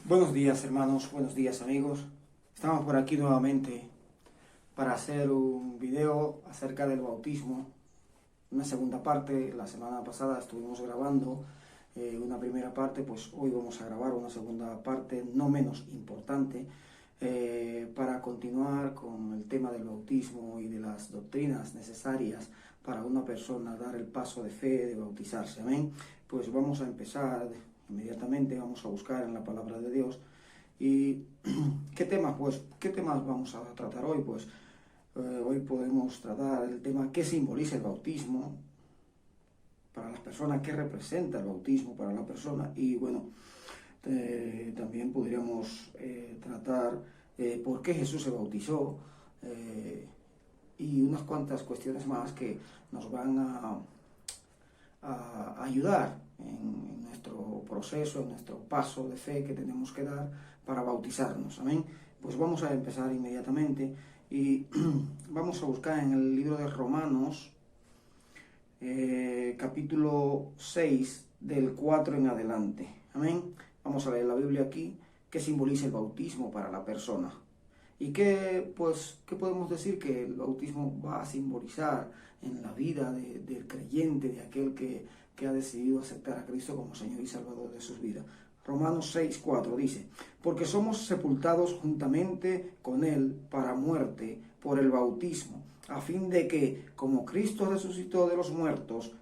Buenos días hermanos, buenos días amigos. Estamos por aquí nuevamente para hacer un video acerca del bautismo. Una segunda parte, la semana pasada estuvimos grabando una primera parte, pues hoy vamos a grabar una segunda parte no menos importante para continuar con el tema del bautismo y de las doctrinas necesarias para una persona dar el paso de fe de bautizarse. Amén. Pues vamos a empezar inmediatamente, vamos a buscar en la palabra de Dios. ¿Y qué temas vamos a tratar hoy? Pues hoy podemos tratar el tema qué simboliza el bautismo para las personas, qué representa el bautismo para la persona, y bueno, también podríamos tratar por qué Jesús se bautizó, y unas cuantas cuestiones más que nos van a ayudar en nuestro proceso, en nuestro paso de fe que tenemos que dar para bautizarnos. Amén. Pues vamos a empezar inmediatamente y vamos a buscar en el libro de Romanos, capítulo 6, del 4 en adelante. Amén. Vamos a leer la Biblia aquí, qué simboliza el bautismo para la persona. ¿Y qué podemos decir que el bautismo va a simbolizar en la vida del creyente, de aquel que ha decidido aceptar a Cristo como Señor y Salvador de sus vidas? Romanos 6:4 dice: porque somos sepultados juntamente con Él para muerte por el bautismo, a fin de que, como Cristo resucitó de los muertos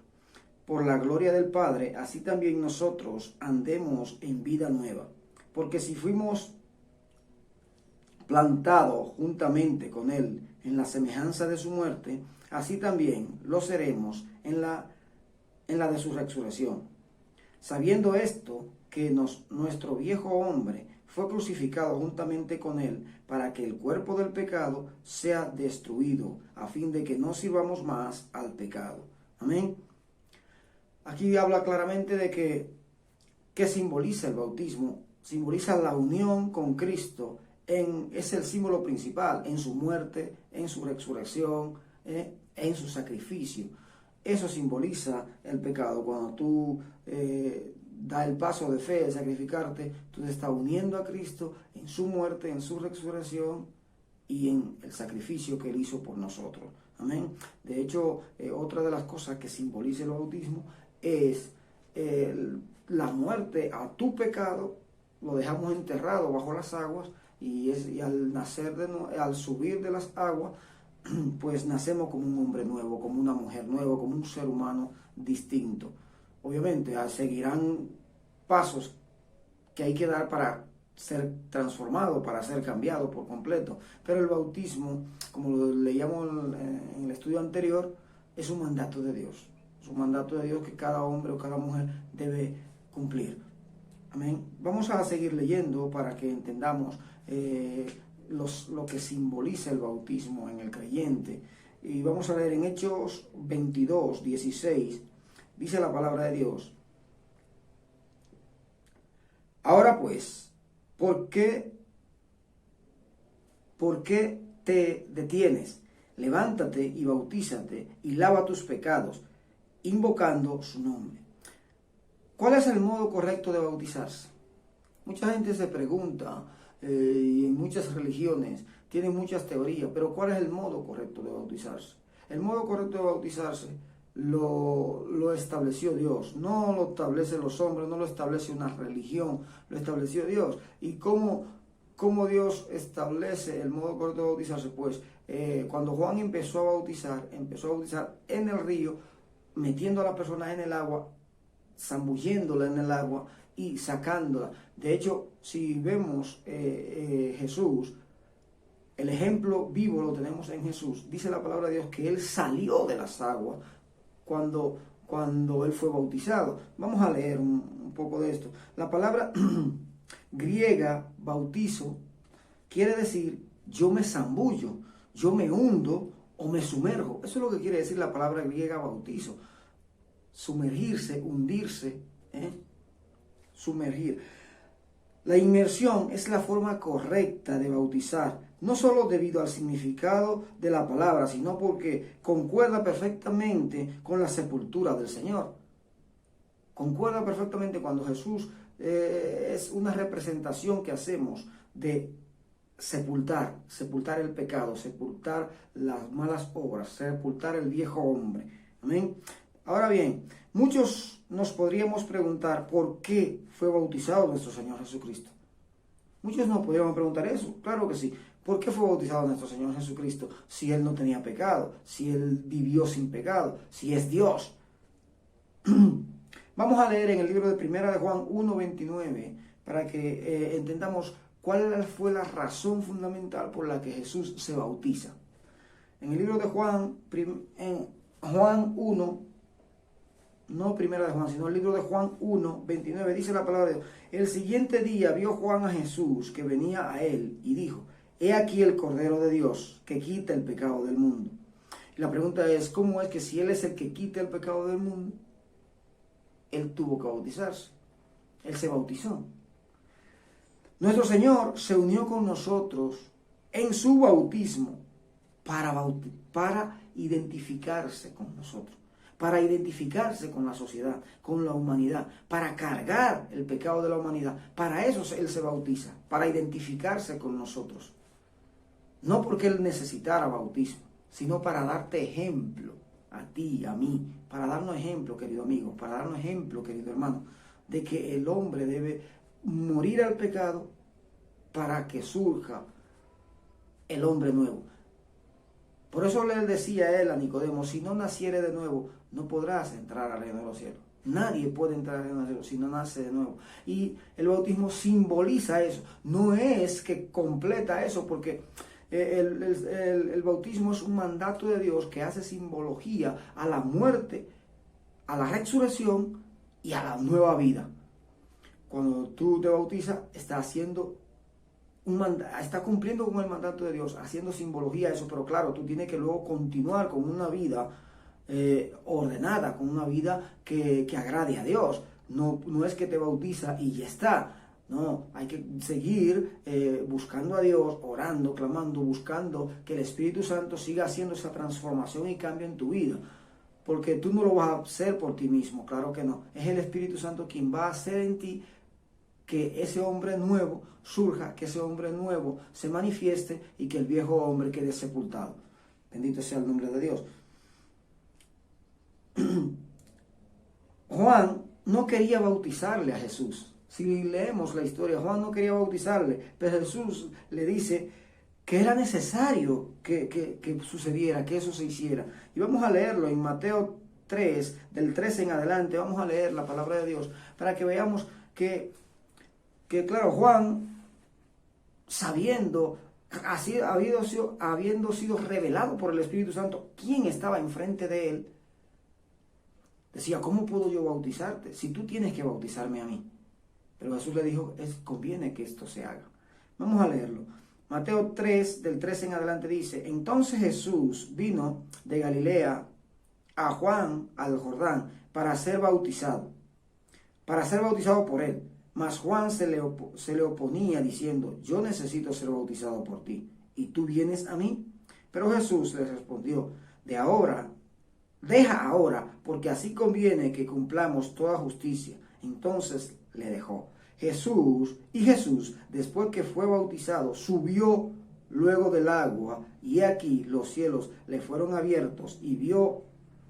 por la gloria del Padre, así también nosotros andemos en vida nueva. Porque si fuimos plantado juntamente con Él en la semejanza de su muerte, así también lo seremos en la de su resurrección. Sabiendo esto, que nuestro viejo hombre fue crucificado juntamente con Él, para que el cuerpo del pecado sea destruido, a fin de que no sirvamos más al pecado. Amén. Aquí habla claramente de ¿qué simboliza el bautismo? Simboliza la unión con Cristo. Es el símbolo principal en su muerte, en su resurrección, en su sacrificio. Eso simboliza el pecado. Cuando tú das el paso de fe, de sacrificarte, tú te estás uniendo a Cristo en su muerte, en su resurrección y en el sacrificio que Él hizo por nosotros. Amén. De hecho, otra de las cosas que simboliza el bautismo es la muerte a tu pecado. Lo dejamos enterrado bajo las aguas. Y al subir de las aguas, pues nacemos como un hombre nuevo, como una mujer nueva, como un ser humano distinto. Obviamente seguirán pasos que hay que dar para ser transformado, para ser cambiado por completo. Pero el bautismo, como lo leíamos en el estudio anterior, es un mandato de Dios. Es un mandato de Dios que cada hombre o cada mujer debe cumplir. Amén. Vamos a seguir leyendo para que entendamos lo que simboliza el bautismo en el creyente. Y vamos a leer en Hechos 22:16. Dice la palabra de Dios: ahora pues, ¿por qué te detienes? Levántate y bautízate y lava tus pecados, invocando su nombre. ¿Cuál es el modo correcto de bautizarse? Mucha gente se pregunta, y en muchas religiones tienen muchas teorías, pero ¿cuál es el modo correcto de bautizarse? El modo correcto de bautizarse lo estableció Dios, no lo establecen los hombres, no lo establece una religión, lo estableció Dios. ¿Y cómo Dios establece el modo correcto de bautizarse? Pues cuando Juan empezó a bautizar en el río, metiendo a la persona en el agua, zambulléndola en el agua y sacándola. De hecho, si vemos Jesús, el ejemplo vivo lo tenemos en Jesús. Dice la palabra de Dios que Él salió de las aguas cuando Él fue bautizado. Vamos a leer un poco de esto. La palabra griega, bautizo, quiere decir yo me zambullo, yo me hundo o me sumerjo. Eso es lo que quiere decir la palabra griega bautizo. Sumergirse, hundirse, sumergir. La inmersión es la forma correcta de bautizar, no solo debido al significado de la palabra, sino porque concuerda perfectamente con la sepultura del Señor. Concuerda perfectamente cuando Jesús es una representación que hacemos de sepultar el pecado, sepultar las malas obras, sepultar el viejo hombre. Amén. Ahora bien, muchos nos podríamos preguntar por qué fue bautizado nuestro Señor Jesucristo. Muchos nos podríamos preguntar eso, claro que sí. ¿Por qué fue bautizado nuestro Señor Jesucristo si Él no tenía pecado, si Él vivió sin pecado, si es Dios? Vamos a leer en el libro de Primera de Juan 1:29 para que entendamos cuál fue la razón fundamental por la que Jesús se bautiza. En el libro de Juan, en Juan 1, no Primera de Juan, sino el libro de Juan 1:29, dice la palabra de Dios: el siguiente día vio Juan a Jesús que venía a él y dijo: he aquí el Cordero de Dios que quita el pecado del mundo. Y la pregunta es, ¿cómo es que si Él es el que quita el pecado del mundo, Él tuvo que bautizarse? Él se bautizó. Nuestro Señor se unió con nosotros en su bautismo para identificarse con nosotros, para identificarse con la sociedad, con la humanidad, para cargar el pecado de la humanidad. Para eso Él se bautiza, para identificarse con nosotros. No porque Él necesitara bautismo, sino para darte ejemplo a ti, a mí, para darnos ejemplo, querido amigo, para darnos ejemplo, querido hermano, de que el hombre debe morir al pecado para que surja el hombre nuevo. Por eso Él decía a Nicodemo: si no naciere de nuevo, no podrás entrar al reino de los cielos. Nadie puede entrar al reino de los cielos si no nace de nuevo. Y el bautismo simboliza eso. No es que completa eso, porque el bautismo es un mandato de Dios que hace simbología a la muerte, a la resurrección y a la nueva vida. Cuando tú te bautizas, está cumpliendo con el mandato de Dios, haciendo simbología a eso, pero claro, tú tienes que luego continuar con una vida ordenada, con una vida que agrade a Dios. No es que te bautiza y ya está. No, hay que seguir buscando a Dios, orando, clamando, buscando que el Espíritu Santo siga haciendo esa transformación y cambio en tu vida. Porque tú no lo vas a hacer por ti mismo, claro que no. Es el Espíritu Santo quien va a hacer en ti que ese hombre nuevo surja, que ese hombre nuevo se manifieste y que el viejo hombre quede sepultado. Bendito sea el nombre de Dios. Juan no quería bautizarle a Jesús. Si leemos la historia, Juan no quería bautizarle, pero Jesús le dice que era necesario que sucediera, que eso se hiciera. Y vamos a leerlo en Mateo 3, del 13 en adelante, vamos a leer la palabra de Dios para que veamos que claro, Juan, sabiendo, habiendo sido revelado por el Espíritu Santo quién estaba enfrente de él, decía: ¿cómo puedo yo bautizarte si tú tienes que bautizarme a mí? Pero Jesús le dijo: conviene que esto se haga. Vamos a leerlo. Mateo 3, del 13 en adelante dice: entonces Jesús vino de Galilea a Juan al Jordán para ser bautizado por él. Mas Juan se le oponía diciendo: yo necesito ser bautizado por ti, ¿y tú vienes a mí? Pero Jesús le respondió: deja ahora, porque así conviene que cumplamos toda justicia. Entonces le dejó. Jesús, después que fue bautizado, subió luego del agua, y aquí los cielos le fueron abiertos, y vio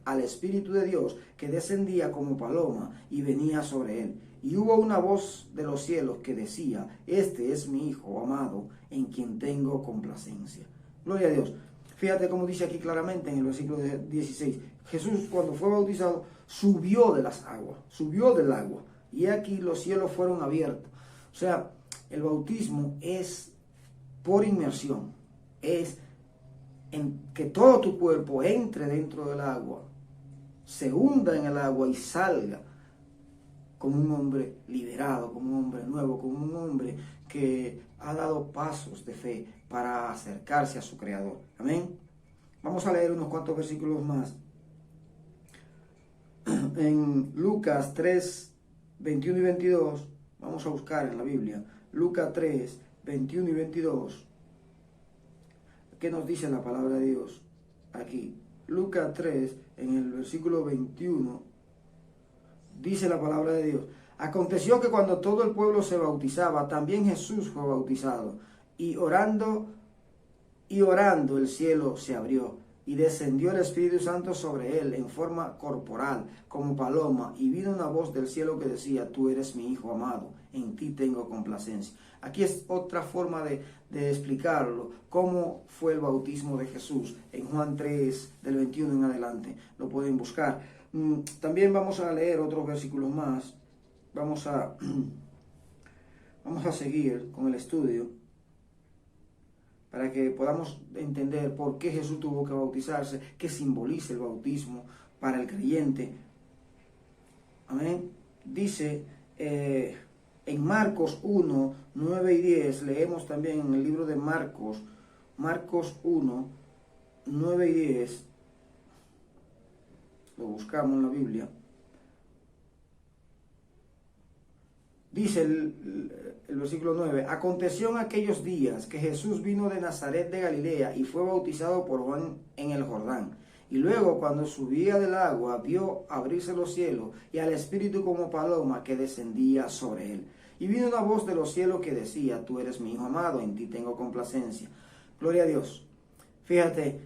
al Espíritu de Dios que descendía como paloma y venía sobre él. Y hubo una voz de los cielos que decía: este es mi Hijo amado, en quien tengo complacencia. Gloria a Dios. Fíjate cómo dice aquí claramente en el versículo 16. Jesús, cuando fue bautizado, subió de las aguas, subió del agua, y aquí los cielos fueron abiertos. O sea, el bautismo es por inmersión, es en que todo tu cuerpo entre dentro del agua, se hunda en el agua y salga como un hombre liberado, como un hombre nuevo, como un hombre que ha dado pasos de fe para acercarse a su Creador. Amén. Vamos a leer unos cuantos versículos más. En Lucas 3, 21 y 22, vamos a buscar en la Biblia, Lucas 3, 21 y 22. ¿Qué nos dice la palabra de Dios aquí? Lucas 3, en el versículo 21, dice la palabra de Dios: Aconteció que cuando todo el pueblo se bautizaba, también Jesús fue bautizado. Y orando el cielo se abrió, y descendió el Espíritu Santo sobre él en forma corporal, como paloma, y vino una voz del cielo que decía: Tú eres mi Hijo amado, en ti tengo complacencia. Aquí es otra forma de explicarlo, cómo fue el bautismo de Jesús, en Juan 3, del 21 en adelante. Lo pueden buscar. También vamos a leer otros versículos más. Vamos a seguir con el estudio para que podamos entender por qué Jesús tuvo que bautizarse, qué simboliza el bautismo para el creyente. Amén. Dice en Marcos 1, 9 y 10, leemos también en el libro de Marcos 1, 9 y 10, lo buscamos en la Biblia. Dice el versículo 9: Aconteció en aquellos días que Jesús vino de Nazaret de Galilea y fue bautizado por Juan en el Jordán. Y luego, cuando subía del agua, vio abrirse los cielos y al Espíritu como paloma que descendía sobre él. Y vino una voz de los cielos que decía: Tú eres mi Hijo amado, en ti tengo complacencia. Gloria a Dios. Fíjate,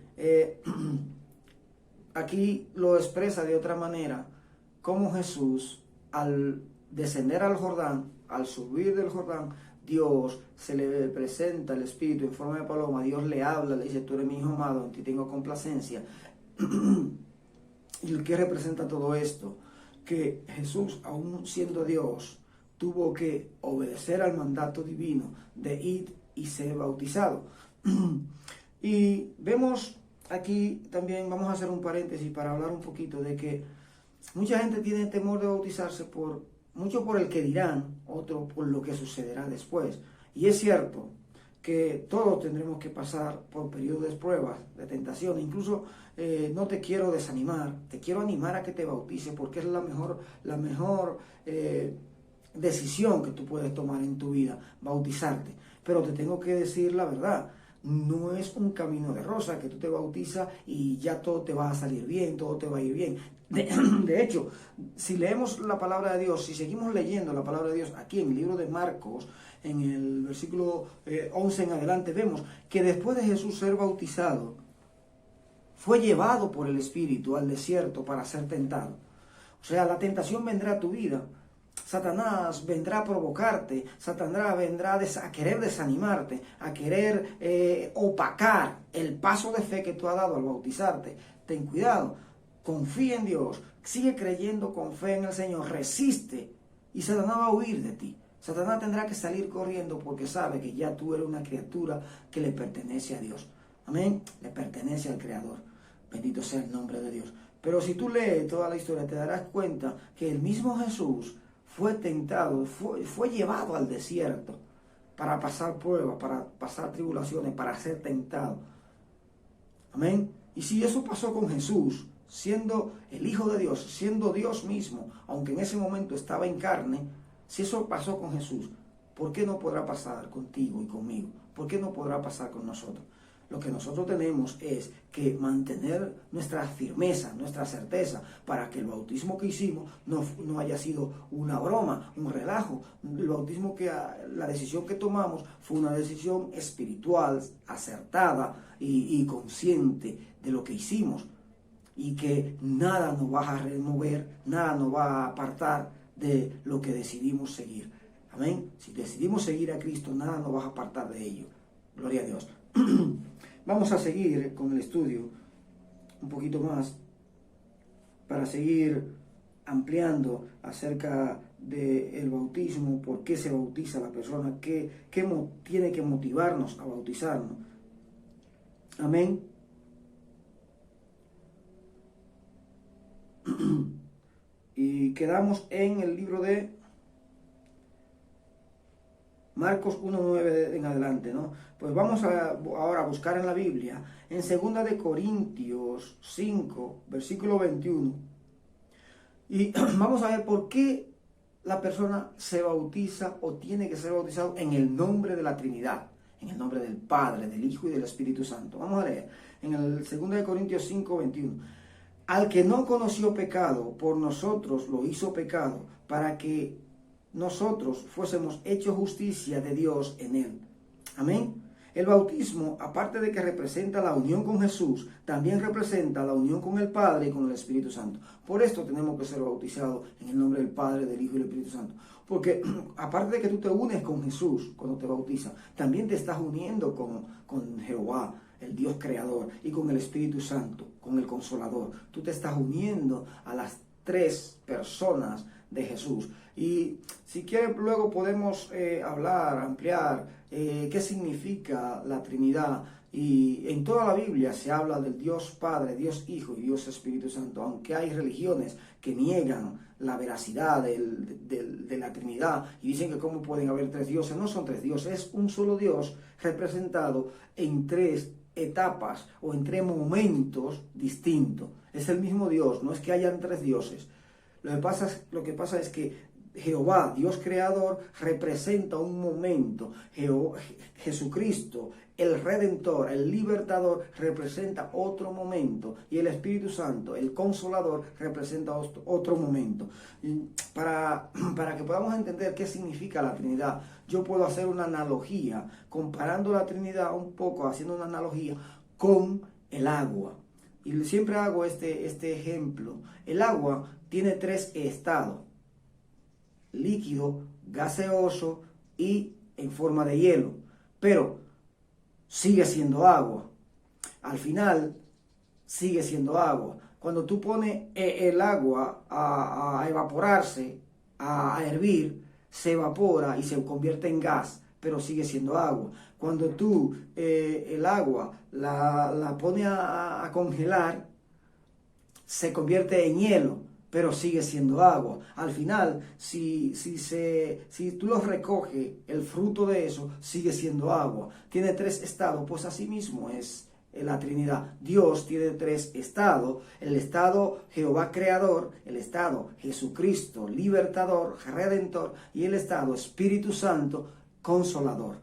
aquí lo expresa de otra manera, como Jesús, al descender al Jordán, al subir del Jordán, Dios se le presenta el Espíritu en forma de paloma. Dios le habla, le dice: Tú eres mi Hijo amado, en ti tengo complacencia. ¿Y qué representa todo esto? Que Jesús, aún siendo Dios, tuvo que obedecer al mandato divino de ir y ser bautizado. Y vemos aquí también, vamos a hacer un paréntesis para hablar un poquito de que mucha gente tiene temor de bautizarse mucho por el que dirán, otro por lo que sucederá después. Y es cierto que todos tendremos que pasar por periodos de pruebas, de tentación. Incluso no te quiero desanimar, te quiero animar a que te bautices, porque es la mejor decisión que tú puedes tomar en tu vida, bautizarte. Pero te tengo que decir la verdad. No es un camino de rosa que tú te bautizas y ya todo te va a salir bien, todo te va a ir bien. De hecho, si leemos la palabra de Dios, si seguimos leyendo la palabra de Dios aquí en el libro de Marcos, en el versículo 11 en adelante, vemos que después de Jesús ser bautizado, fue llevado por el Espíritu al desierto para ser tentado. O sea, la tentación vendrá a tu vida. Satanás vendrá a provocarte, Satanás vendrá a querer desanimarte, a querer opacar el paso de fe que tú has dado al bautizarte. Ten cuidado, confía en Dios, sigue creyendo con fe en el Señor, resiste y Satanás va a huir de ti. Satanás tendrá que salir corriendo porque sabe que ya tú eres una criatura que le pertenece a Dios. Amén, le pertenece al Creador. Bendito sea el nombre de Dios. Pero si tú lees toda la historia, te darás cuenta que el mismo Jesús fue tentado, fue llevado al desierto para pasar pruebas, para pasar tribulaciones, para ser tentado. Amén. Y si eso pasó con Jesús, siendo el Hijo de Dios, siendo Dios mismo, aunque en ese momento estaba en carne, si eso pasó con Jesús, ¿por qué no podrá pasar contigo y conmigo? ¿Por qué no podrá pasar con nosotros? Lo que nosotros tenemos es que mantener nuestra firmeza, nuestra certeza, para que el bautismo que hicimos no haya sido una broma, un relajo. El bautismo la decisión que tomamos fue una decisión espiritual, acertada y consciente de lo que hicimos. Y que nada nos va a remover, nada nos va a apartar de lo que decidimos seguir. Amén. Si decidimos seguir a Cristo, nada nos va a apartar de ello. Gloria a Dios. Vamos a seguir con el estudio un poquito más para seguir ampliando acerca del bautismo, por qué se bautiza la persona, qué tiene que motivarnos a bautizarnos. Amén. Y quedamos en el libro de Marcos 1:9 en adelante, ¿no? Pues vamos ahora a buscar en la Biblia, en 2 de Corintios 5, versículo 21. Y vamos a ver por qué la persona se bautiza o tiene que ser bautizado en el nombre de la Trinidad, en el nombre del Padre, del Hijo y del Espíritu Santo. Vamos a leer en el 2 de Corintios 5, 21. Al que no conoció pecado, por nosotros lo hizo pecado, para que nosotros fuésemos hechos justicia de Dios en él. Amén. El bautismo, aparte de que representa la unión con Jesús, también representa la unión con el Padre y con el Espíritu Santo. Por esto tenemos que ser bautizados en el nombre del Padre, del Hijo y del Espíritu Santo. Porque aparte de que tú te unes con Jesús cuando te bautizas, también te estás uniendo con Jehová, el Dios creador, y con el Espíritu Santo, con el Consolador. Tú te estás uniendo a las tres personas de Jesús. Y si quieres luego podemos hablar, ampliar qué significa la Trinidad. Y en toda la Biblia se habla del Dios Padre, Dios Hijo y Dios Espíritu Santo, aunque hay religiones que niegan la veracidad de la Trinidad y dicen que cómo pueden haber tres dioses. No son tres dioses, es un solo Dios representado en tres etapas o en tres momentos distintos. Es el mismo Dios, no es que hayan tres dioses. Lo que pasa es que Jehová, Dios creador, representa un momento. Jesucristo, el Redentor, el Libertador, representa otro momento. Y el Espíritu Santo, el Consolador, representa otro momento. Para que podamos entender qué significa la Trinidad, yo puedo hacer una analogía, comparando la Trinidad un poco, haciendo una analogía con el agua. Y siempre hago este ejemplo. El agua tiene tres estados: líquido, gaseoso y en forma de hielo, pero sigue siendo agua. Al final sigue siendo agua. Cuando tú pones el agua a evaporarse, a hervir, se evapora y se convierte en gas, pero sigue siendo agua. Cuando tú el agua la pones a congelar, se convierte en hielo, pero sigue siendo agua. Al final, si tú lo recoges, el fruto de eso sigue siendo agua. Tiene tres estados, pues así mismo es la Trinidad. Dios tiene tres estados: el estado Jehová creador, el estado Jesucristo libertador, redentor, y el estado Espíritu Santo consolador.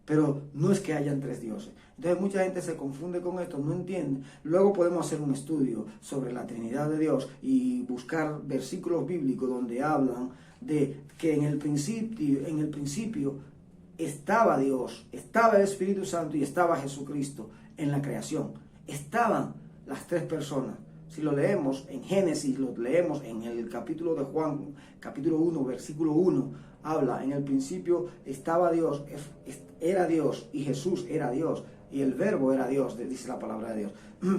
Pero no es que hayan tres dioses. Entonces mucha gente se confunde con esto, no entiende. Luego podemos hacer un estudio sobre la Trinidad de Dios y buscar versículos bíblicos donde hablan de que en el principio estaba Dios, estaba el Espíritu Santo y estaba Jesucristo en la creación. Estaban las tres personas. Si lo leemos en Génesis, lo leemos en el capítulo de Juan, capítulo 1, versículo 1, habla: en el principio estaba Dios, era Dios, y Jesús era Dios, y el verbo era Dios, dice la palabra de Dios.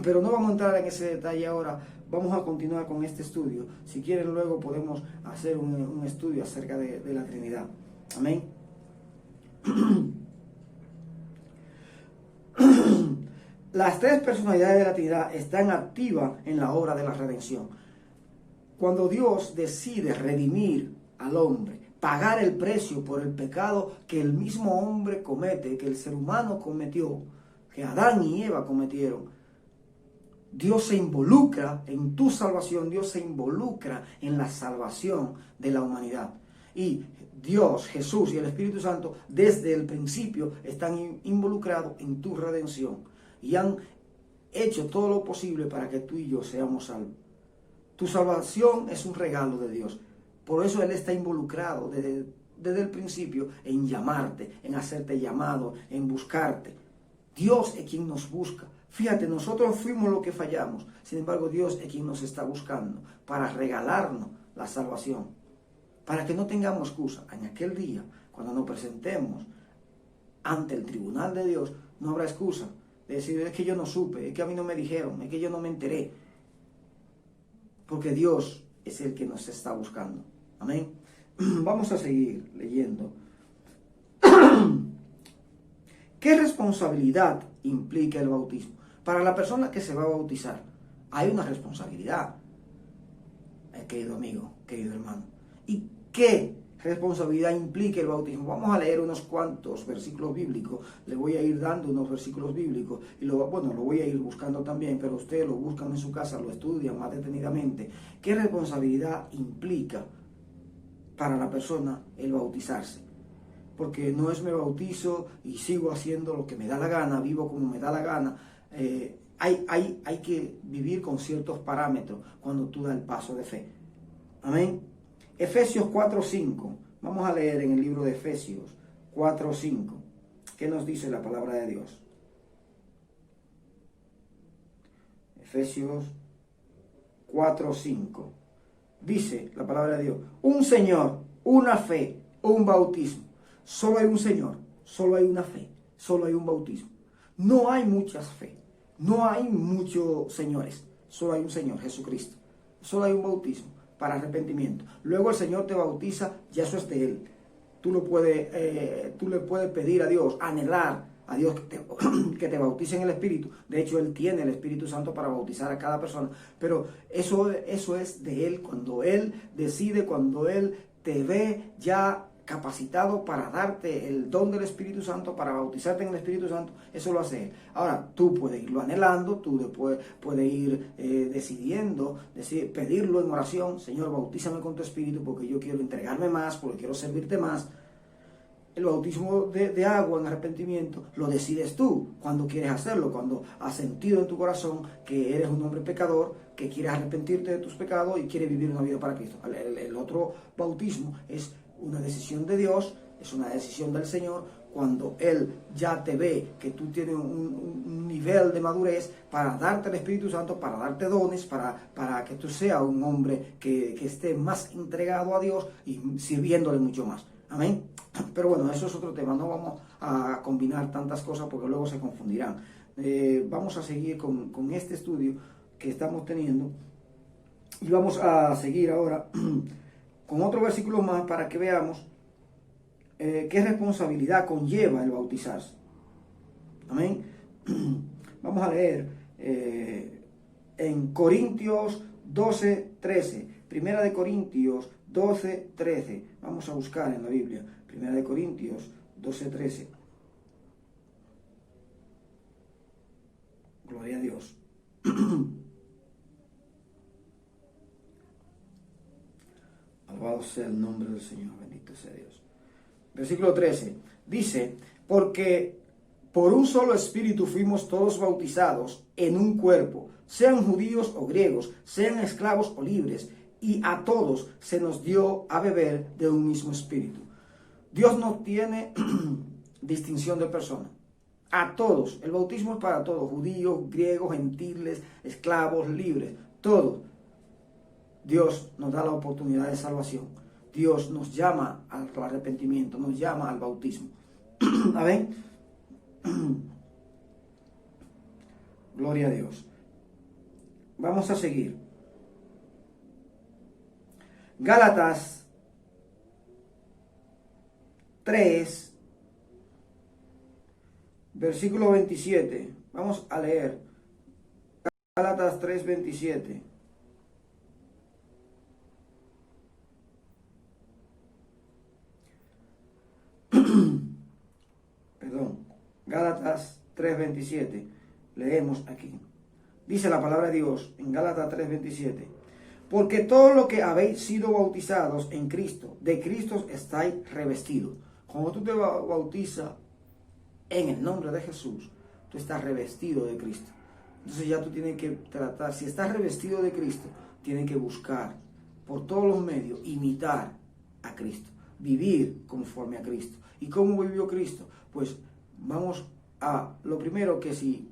Pero no vamos a entrar en ese detalle ahora, vamos a continuar con este estudio. Si quieren luego podemos hacer un estudio acerca de la Trinidad. Amén. Las tres personalidades de la Trinidad están activas en la obra de la redención. Cuando Dios decide redimir al hombre, pagar el precio por el pecado que el mismo hombre comete, que el ser humano cometió, que Adán y Eva cometieron, Dios se involucra en tu salvación, Dios se involucra en la salvación de la humanidad. Y Dios, Jesús y el Espíritu Santo desde el principio están involucrados en tu redención y han hecho todo lo posible para que tú y yo seamos salvos. Tu salvación es un regalo de Dios. Por eso Él está involucrado desde el principio en llamarte, en hacerte llamado, en buscarte. Dios es quien nos busca. Fíjate, nosotros fuimos los que fallamos. Sin embargo, Dios es quien nos está buscando para regalarnos la salvación. Para que no tengamos excusa. En aquel día, cuando nos presentemos ante el tribunal de Dios, no habrá excusa de decir: es que yo no supe, es que a mí no me dijeron, es que yo no me enteré. Porque Dios es el que nos está buscando. Amén. Vamos a seguir leyendo. ¿Qué responsabilidad implica el bautismo? Para la persona que se va a bautizar, hay una responsabilidad, querido amigo, querido hermano. ¿Y qué responsabilidad implica el bautismo? Vamos a leer unos cuantos versículos bíblicos. Le voy a ir dando unos versículos bíblicos y lo voy a ir buscando también, pero ustedes lo buscan en su casa, lo estudian más detenidamente. ¿Qué responsabilidad implica para la persona el bautizarse? Porque no es me bautizo y sigo haciendo lo que me da la gana, vivo como me da la gana. Hay que vivir con ciertos parámetros cuando tú das el paso de fe. Amén. Efesios 4:5 Vamos a leer en el libro de Efesios 4:5. ¿Qué nos dice la palabra de Dios? Efesios 4:5. Dice la palabra de Dios: un Señor, una fe, un bautismo. Solo hay un Señor, solo hay una fe, solo hay un bautismo. No hay muchas fe, no hay muchos señores, solo hay un Señor, Jesucristo. Solo hay un bautismo para arrepentimiento. Luego el Señor te bautiza, ya eso es de Él. Tú le puedes pedir a Dios, anhelar a Dios que te bautice en el Espíritu. De hecho, Él tiene el Espíritu Santo para bautizar a cada persona. Pero eso es de Él, cuando Él decide, cuando Él te ve ya capacitado para darte el don del Espíritu Santo, para bautizarte en el Espíritu Santo, eso lo hace Él. Ahora, tú puedes irlo anhelando, tú puedes ir decidiendo, pedirlo en oración: Señor, bautízame con tu Espíritu porque yo quiero entregarme más, porque quiero servirte más. El bautismo de agua en arrepentimiento lo decides tú cuando quieres hacerlo, cuando has sentido en tu corazón que eres un hombre pecador, que quieres arrepentirte de tus pecados y quieres vivir una vida para Cristo. El otro bautismo es una decisión de Dios, es una decisión del Señor, cuando Él ya te ve que tú tienes un nivel de madurez para darte el Espíritu Santo, para darte dones, para que tú seas un hombre que esté más entregado a Dios y sirviéndole mucho más. Amén. Pero bueno, eso es otro tema, no vamos a combinar tantas cosas porque luego se confundirán. Vamos a seguir con este estudio que estamos teniendo y vamos a seguir ahora con otro versículo más para que veamos qué responsabilidad conlleva el bautizarse. Amén. Vamos a leer en Corintios 12:13. Primera de Corintios 12:13. Vamos a buscar en la Biblia. Primera de Corintios 12:13. Gloria a Dios. Alabado sea el nombre del Señor, bendito sea Dios. Versículo 13. Dice: porque por un solo espíritu fuimos todos bautizados en un cuerpo, sean judíos o griegos, sean esclavos o libres, y a todos se nos dio a beber de un mismo espíritu. Dios no tiene distinción de personas. A todos. El bautismo es para todos: judíos, griegos, gentiles, esclavos, libres, todos. Dios nos da la oportunidad de salvación. Dios nos llama al arrepentimiento, nos llama al bautismo. Amén. Gloria a Dios. Vamos a seguir. Gálatas 3, versículo 27. Vamos a leer. Gálatas 3:27. Perdón. Gálatas 3:27. Leemos aquí. Dice la palabra de Dios en Gálatas 3:27. Porque todo lo que habéis sido bautizados en Cristo, de Cristo estáis revestidos. Cuando tú te bautizas en el nombre de Jesús, tú estás revestido de Cristo. Entonces ya tú tienes que tratar, si estás revestido de Cristo, tienes que buscar por todos los medios imitar a Cristo, vivir conforme a Cristo. ¿Y cómo vivió Cristo? Pues vamos a lo primero, que si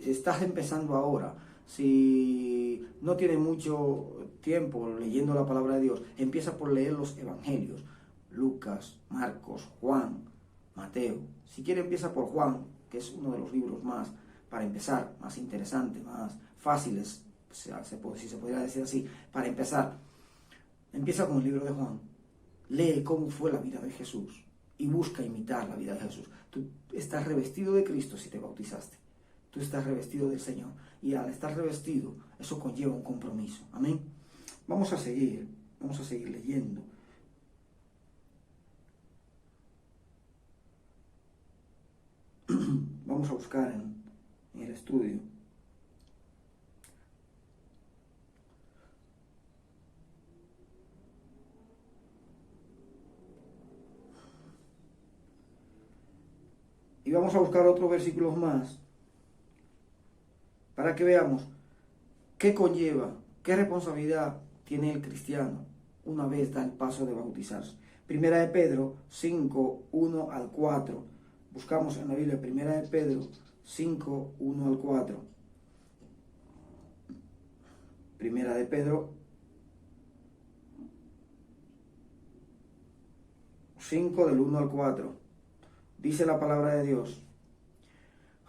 estás empezando ahora, si no tienes mucho tiempo leyendo la palabra de Dios, empieza por leer los evangelios: Lucas, Marcos, Juan, Mateo. Si quieres, empieza por Juan, que es uno de los libros más, para empezar, más interesante, más fáciles, si se podría decir así, para empezar. Empieza con el libro de Juan. Lee cómo fue la vida de Jesús y busca imitar la vida de Jesús. Tú estás revestido de Cristo si te bautizaste. Tú estás revestido del Señor. Y al estar revestido, eso conlleva un compromiso. Amén. Vamos a seguir leyendo. Vamos a buscar en el estudio. Y vamos a buscar otros versículos más para que veamos qué conlleva, qué responsabilidad tiene el cristiano una vez da el paso de bautizarse. Primera de Pedro 5, 1 al 4. Buscamos en la Biblia Primera de Pedro 5, 1 al 4. Primera de Pedro 5 del 1 al 4. Dice la palabra de Dios: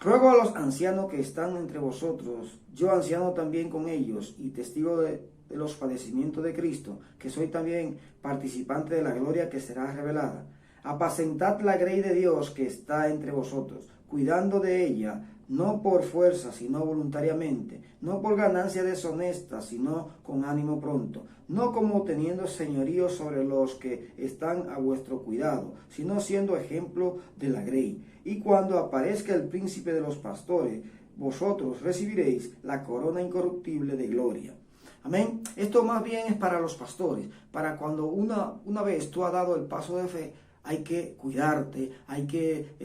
ruego a los ancianos que están entre vosotros, yo anciano también con ellos y testigo de los padecimientos de Cristo, que soy también participante de la gloria que será revelada. Apacentad la grey de Dios que está entre vosotros, cuidando de ella, no por fuerza, sino voluntariamente, no por ganancia deshonesta, sino con ánimo pronto, no como teniendo señorío sobre los que están a vuestro cuidado, sino siendo ejemplo de la grey. Y cuando aparezca el príncipe de los pastores, vosotros recibiréis la corona incorruptible de gloria. Amén. Esto más bien es para los pastores, para cuando una vez tú has dado el paso de fe, hay que cuidarte, hay que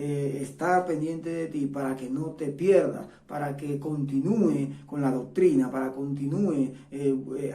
estar pendiente de ti para que no te pierdas, para que continúe con la doctrina, para continúe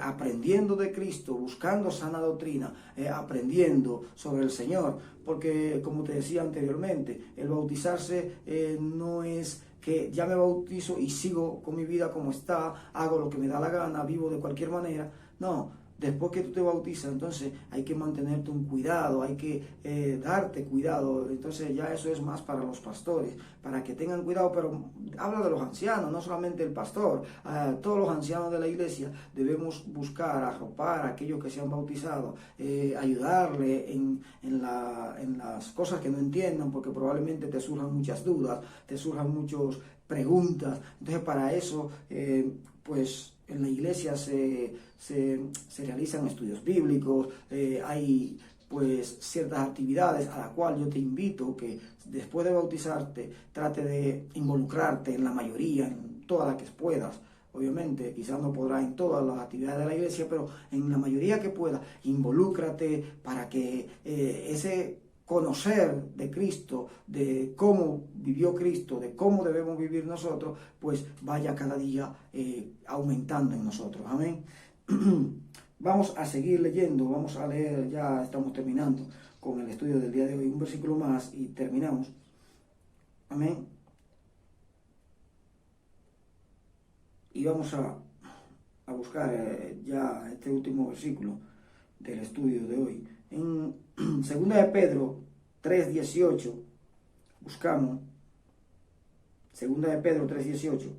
aprendiendo de Cristo, buscando sana doctrina, aprendiendo sobre el Señor. Porque, como te decía anteriormente, el bautizarse no es que ya me bautizo y sigo con mi vida como está, hago lo que me da la gana, vivo de cualquier manera. No. Después que tú te bautizas, entonces hay que mantenerte un cuidado, hay que darte cuidado. Entonces ya eso es más para los pastores, para que tengan cuidado, pero habla de los ancianos, no solamente el pastor. Todos los ancianos de la iglesia debemos buscar, arropar a aquellos que se han bautizado, ayudarle en las cosas que no entiendan, porque probablemente te surjan muchas dudas, te surjan muchas preguntas. Entonces para eso, pues en la iglesia se realizan estudios bíblicos, hay pues ciertas actividades a las cuales yo te invito que después de bautizarte trate de involucrarte en la mayoría, en todas las que puedas. Obviamente, quizás no podrás en todas las actividades de la iglesia, pero en la mayoría que puedas, involúcrate para que ese conocer de Cristo, de cómo vivió Cristo, de cómo debemos vivir nosotros, pues vaya cada día aumentando en nosotros. Amén. Vamos a seguir leyendo, vamos a leer, ya estamos terminando con el estudio del día de hoy, un versículo más y terminamos. Amén. Y vamos a buscar ya este último versículo del estudio de hoy. En 2 de Pedro 3:18, buscamos 2 de Pedro 3:18.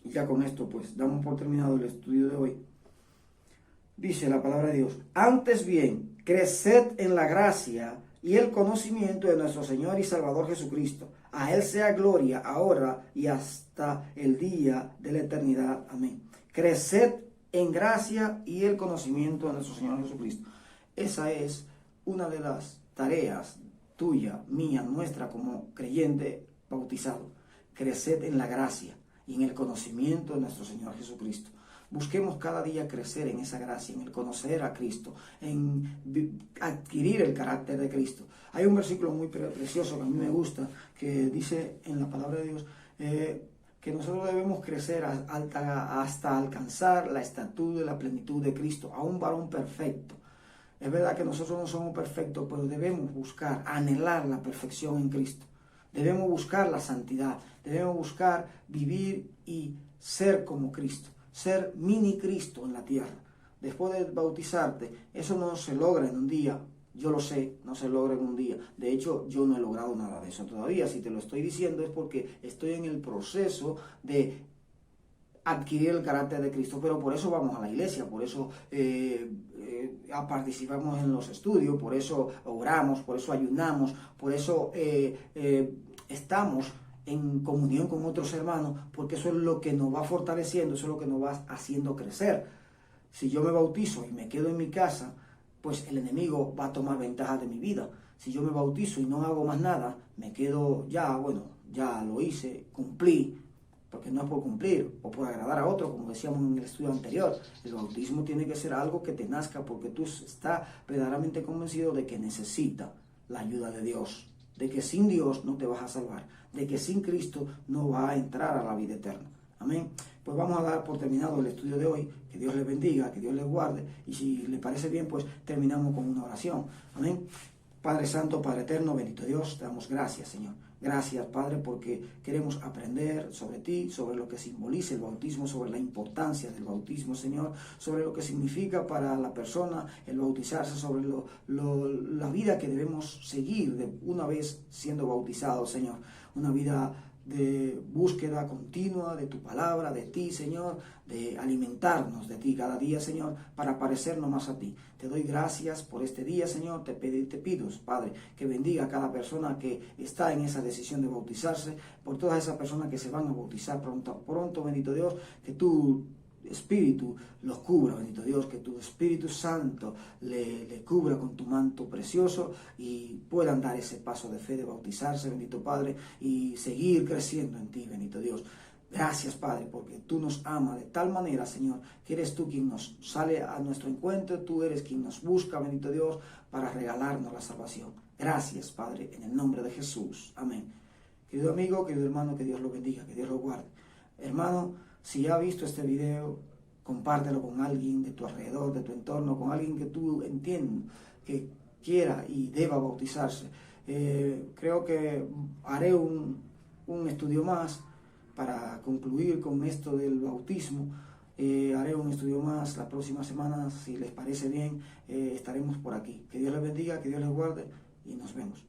Y ya con esto pues damos por terminado el estudio de hoy. Dice la palabra de Dios: antes bien, creced en la gracia y el conocimiento de nuestro Señor y Salvador Jesucristo. A Él sea gloria ahora y hasta el día de la eternidad. Amén. Creced en gracia y el conocimiento de nuestro Señor Jesucristo. Esa es una de las tareas tuya, mía, nuestra como creyente bautizado. Creced en la gracia y en el conocimiento de nuestro Señor Jesucristo. Busquemos cada día crecer en esa gracia, en el conocer a Cristo, en adquirir el carácter de Cristo. Hay un versículo muy precioso que a mí me gusta, que dice en la palabra de Dios, que nosotros debemos crecer hasta alcanzar la estatura de la plenitud de Cristo, a un varón perfecto. Es verdad que nosotros no somos perfectos, pero debemos buscar, anhelar la perfección en Cristo. Debemos buscar la santidad, debemos buscar vivir y ser como Cristo, ser mini Cristo en la tierra. Después de bautizarte, eso no se logra en un día. Yo lo sé, no se logra en un día. De hecho, yo no he logrado nada de eso todavía. Si te lo estoy diciendo es porque estoy en el proceso de adquirir el carácter de Cristo, pero por eso vamos a la iglesia, por eso participamos en los estudios, por eso oramos, por eso ayunamos, por eso estamos en comunión con otros hermanos, porque eso es lo que nos va fortaleciendo, eso es lo que nos va haciendo crecer. Si yo me bautizo y me quedo en mi casa, pues el enemigo va a tomar ventaja de mi vida. Si yo me bautizo y no hago más nada, me quedo ya lo hice, cumplí, porque no es por cumplir o por agradar a otro, como decíamos en el estudio anterior. El bautismo tiene que ser algo que te nazca porque tú estás verdaderamente convencido de que necesitas la ayuda de Dios, de que sin Dios no te vas a salvar, de que sin Cristo no vas a entrar a la vida eterna. Amén. Pues vamos a dar por terminado el estudio de hoy. Que Dios les bendiga, que Dios les guarde. Y si les parece bien, pues terminamos con una oración. Amén. Padre Santo, Padre Eterno, bendito Dios, te damos gracias, Señor. Gracias, Padre, porque queremos aprender sobre ti, sobre lo que simboliza el bautismo, sobre la importancia del bautismo, Señor, sobre lo que significa para la persona el bautizarse, sobre la vida que debemos seguir una vez siendo bautizados, Señor. Una vida de búsqueda continua de tu palabra, de ti, Señor, de alimentarnos de ti cada día, Señor, para parecernos más a ti. Te doy gracias por este día, Señor. Te pido, Padre, que bendiga a cada persona que está en esa decisión de bautizarse, por todas esas personas que se van a bautizar pronto, bendito Dios, que tú Espíritu los cubra, bendito Dios, que tu Espíritu Santo le cubra con tu manto precioso y puedan dar ese paso de fe de bautizarse, bendito Padre, y seguir creciendo en ti, bendito Dios. Gracias, Padre, porque tú nos amas de tal manera, Señor, que eres tú quien nos sale a nuestro encuentro, tú eres quien nos busca, bendito Dios, para regalarnos la salvación. Gracias, Padre, en el nombre de Jesús. Amén. Querido amigo, querido hermano, que Dios lo bendiga, que Dios lo guarde. Hermano, si ya has visto este video, compártelo con alguien de tu alrededor, de tu entorno, con alguien que tú entiendas que quiera y deba bautizarse. Creo que haré un estudio más para concluir con esto del bautismo. Haré un estudio más la próxima semana, si les parece bien, estaremos por aquí. Que Dios les bendiga, que Dios les guarde y nos vemos.